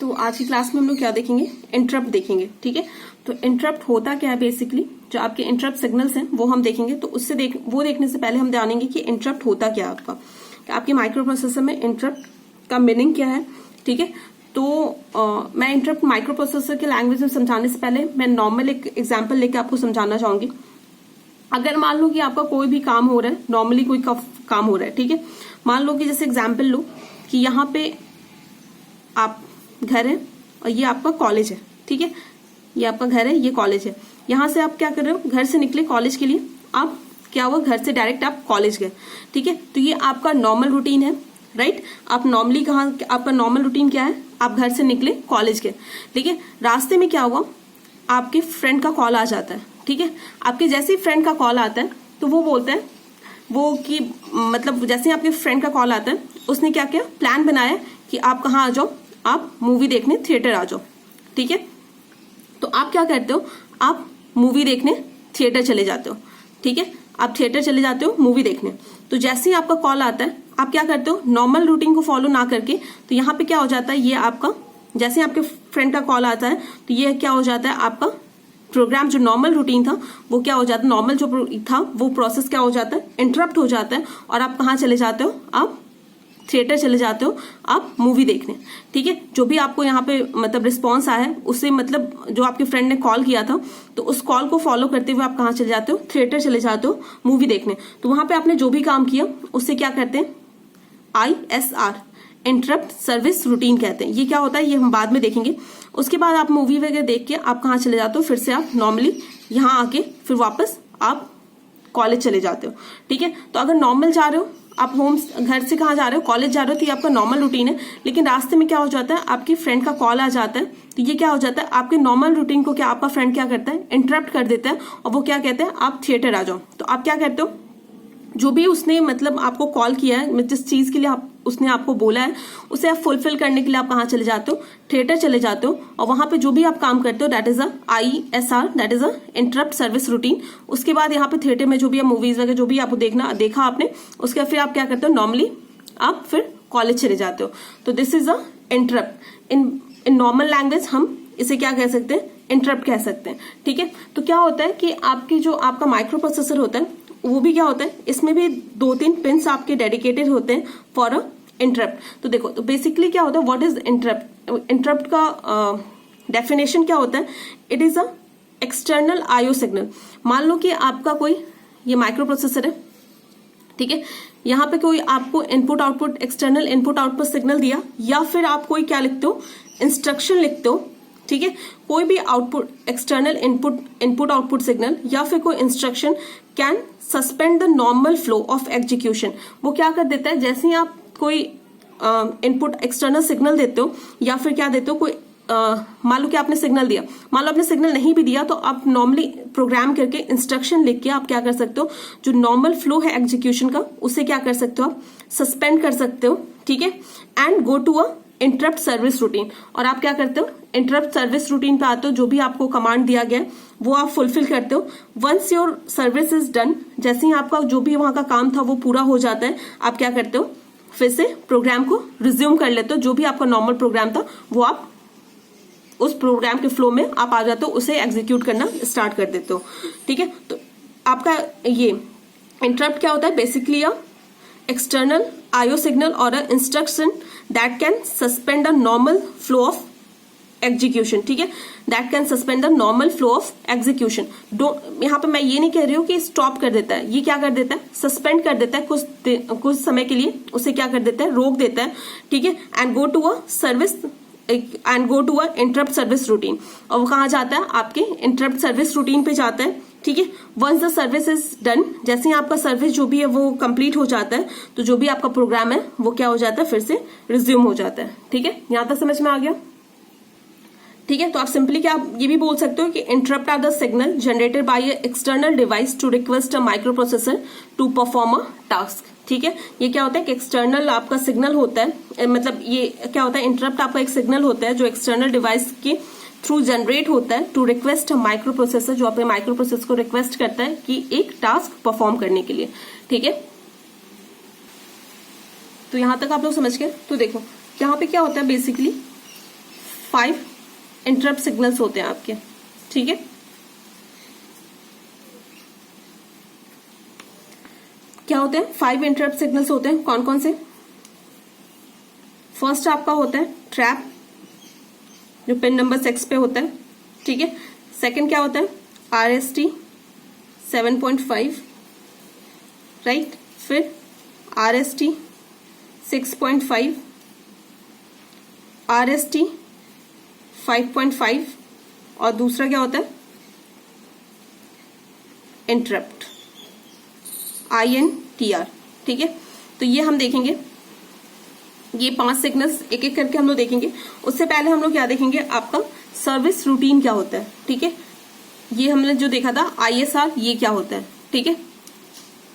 तो आज की क्लास में हम लोग क्या देखेंगे, इंटरप्ट देखेंगे। ठीक है, तो इंटरप्ट होता क्या है, बेसिकली जो आपके इंटरप्ट सिग्नल्स हैं वो हम देखेंगे। तो उससे देखने से पहले हम जानेंगे कि इंटरप्ट होता क्या है आपके माइक्रो प्रोसेसर में इंटरप्ट का मीनिंग क्या है। ठीक है, तो मैं इंटरप्ट माइक्रो प्रोसेसर के लैंग्वेज में समझाने से पहले मैं नॉर्मल एक एग्जाम्पल लेके आपको समझाना चाहूंगी। अगर मान लो कि आपका कोई भी काम हो रहा है, नॉर्मली कोई काम हो रहा है, ठीक है, मान लो कि जैसे एग्जाम्पल लो कि यहाँ पे आप घर है और ये आपका कॉलेज है। ठीक है, ये आपका घर है, ये कॉलेज है। यहाँ से आप क्या कर रहे हो, घर से निकले कॉलेज के लिए, आप क्या हुआ, घर से डायरेक्ट आप कॉलेज गए। ठीक है, तो ये आपका नॉर्मल रूटीन है, राइट। आप नॉर्मली आपका नॉर्मल रूटीन क्या है, आप घर से निकले कॉलेज गए। ठीक है, रास्ते में क्या हुआ, आपके फ्रेंड का कॉल आ जाता है। ठीक है, आपके जैसे ही फ्रेंड का कॉल आता है तो वो बोलता है वो कि मतलब जैसे ही आपके फ्रेंड का कॉल आता है, उसने क्या किया, प्लान बनाया कि आप कहाँ आ जाओ, आप मूवी देखने थिएटर आ जाओ। ठीक है, तो आप क्या करते हो, आप मूवी देखने थिएटर चले जाते हो। ठीक है, आप थिएटर चले जाते हो मूवी देखने। तो जैसे ही आपका कॉल आता है, आप क्या करते हो, नॉर्मल रूटीन को फॉलो ना करके, तो यहाँ पे क्या हो जाता है, ये आपका जैसे ही आपके फ्रेंड का कॉल आता है तो ये क्या हो जाता है, आपका प्रोग्राम जो नॉर्मल रूटीन था वो क्या हो जाता है, नॉर्मल जो था वो प्रोसेस क्या हो जाता है, इंटरप्ट हो जाता है। और आप कहाँ चले जाते हो, आप थिएटर चले जाते हो, आप मूवी देखने। ठीक है, जो भी आपको यहाँ पे मतलब रिस्पॉन्स आया है उससे, मतलब जो आपके फ्रेंड ने कॉल किया था, तो उस कॉल को फॉलो करते हुए आप कहाँ चले जाते हो, थिएटर चले जाते हो मूवी देखने। तो वहां पे आपने जो भी काम किया उससे क्या करते हैं, ISR, इंटरप्ट सर्विस रूटीन कहते हैं। ये क्या होता है ये हम बाद में देखेंगे। उसके बाद आप मूवी वगैरह देख के आप कहाँ चले जाते हो, फिर से आप नॉर्मली यहाँ आके फिर वापस आप कॉलेज चले जाते हो। ठीक है, तो अगर नॉर्मल जा रहे हो, आप घर से कहाँ जा रहे हो, कॉलेज जा रहे हो, तो ये आपका नॉर्मल रूटीन है। लेकिन रास्ते में क्या हो जाता है, आपकी फ्रेंड का कॉल आ जाता है, तो ये क्या हो जाता है, आपके नॉर्मल रूटीन को क्या आपका फ्रेंड क्या करता है, इंटरप्ट कर देता है। और वो क्या कहते हैं, आप थिएटर आ जाओ। तो आप क्या करते हो, जो भी उसने मतलब आपको कॉल किया है, जिस चीज के लिए उसने आपको बोला है, उसे आप फुलफिल करने के लिए आप कहाँ चले जाते हो, थिएटर चले जाते हो। और वहां पे जो भी आप काम करते हो, that is ISR, that is interrupt service routine. उसके बाद यहाँ पे थिएटर में जो भी मूवीज वगैरह जो भी आपको देखा आपने, उसके बाद फिर आप क्या करते हो, नॉर्मली आप फिर कॉलेज चले जाते हो। तो this is interrupt. In normal language हम इसे क्या कह सकते हैं, इंटरप्ट कह सकते हैं। ठीक है, तो क्या होता है कि आपका माइक्रो प्रोसेसर होता है, वो भी क्या होता है, इसमें भी 2-3 पिंस आपके डेडिकेटेड होते हैं फॉर अ इंटरप्ट। तो देखो, तो बेसिकली क्या होता है, व्हाट इज इंटरप्ट। इंटरप्ट का डेफिनेशन क्या होता है, it is a external IO signal. मान लो कि आपका कोई ये माइक्रो प्रोसेसर है, ठीक है, यहाँ पे कोई आपको input output, external input output signal दिया, या फिर आप कोई क्या लिखते हो, इंस्ट्रक्शन लिखते हो। ठीक है, कोई भी output, external input output signal या फिर कोई instruction can suspend the normal flow of execution. वो क्या कर देता है, जैसे ही आप कोई इनपुट एक्सटर्नल सिग्नल देते हो या फिर क्या देते हो, कोई मान लो कि आपने सिग्नल दिया, मान लो आपने सिग्नल नहीं भी दिया, तो आप नॉर्मली प्रोग्राम करके इंस्ट्रक्शन लिख के आप क्या कर सकते हो, जो नॉर्मल फ्लो है एग्जीक्यूशन का, उसे क्या कर सकते हो, आप सस्पेंड कर सकते हो। ठीक है, and go to a interrupt service routine. और आप क्या करते हो, इंटरप्ट सर्विस रूटीन पे आते हो, जो भी आपको कमांड दिया गया वो आप फुलफिल करते हो। Once your service is done, जैसे ही आपका जो भी वहां का काम था वो पूरा हो जाता है, आप क्या करते हो, फिर से प्रोग्राम को रिज्यूम कर लेते हो। जो भी आपका नॉर्मल प्रोग्राम था वो आप उस प्रोग्राम के फ्लो में आप आ जाते हो, उसे एग्जीक्यूट करना स्टार्ट कर देते हो। ठीक है, तो आपका ये इंटरप्ट क्या होता है, basically a external IO signal or an instruction that can suspend the normal flow of execution। ठीक है, that can suspend the normal flow of execution। यहाँ पे मैं ये नहीं कह रही हूँ कि स्टॉप कर देता है, ये क्या कर देता है, सस्पेंड कर देता है, कुछ समय के लिए उसे क्या कर देता है, रोक देता है। ठीक है, and go to a interrupt service routine. और वो कहाँ जाता है, आपके इंटरप्ट सर्विस रूटीन पे जाता है। ठीक है, once the service is done, जैसे ही आपका सर्विस जो भी है वो कंप्लीट हो जाता है, तो जो भी आपका प्रोग्राम है वो क्या हो जाता है, फिर से रिज्यूम हो जाता है। ठीक है, यहां तक समझ में आ गया। ठीक है, तो आप सिंपली क्या ये भी बोल सकते हो कि interrupt are the signal generated by a external device to request a microprocessor to perform a task. ठीक है, ये क्या होता है कि एक्सटर्नल आपका सिग्नल होता है, मतलब ये क्या होता है, इंटरप्ट आपका एक सिग्नल होता है जो एक्सटर्नल डिवाइस के थ्रू जनरेट होता है टू रिक्वेस्ट माइक्रो प्रोसेसर, जो अपने माइक्रो प्रोसेसर को रिक्वेस्ट करता है कि एक टास्क परफॉर्म करने के लिए। ठीक है, तो यहां तक आप लोग समझ गए। तो देखो यहाँ पे क्या होता है, बेसिकली 5 इंटरप्ट सिग्नल्स होते हैं आपके, ठीक है। क्या होते हैं? 5 इंटरप्ट सिग्नल्स होते हैं। कौन कौन से? फर्स्ट आपका होता है ट्रैप, जो पिन नंबर 6 पे होता है, ठीक है। सेकंड क्या होता है? RST 7.5, right. फिर RST 6.5, RST 5.5 और दूसरा क्या होता है? इंटरप्ट INTR, ठीक है। तो ये हम देखेंगे, ये 5 सिग्नल्स एक एक करके हम लोग देखेंगे। उससे पहले हम लोग क्या देखेंगे? आपका सर्विस रूटीन क्या होता है, ठीक है। ये हमने जो देखा था ISR, ये क्या होता है, ठीक है।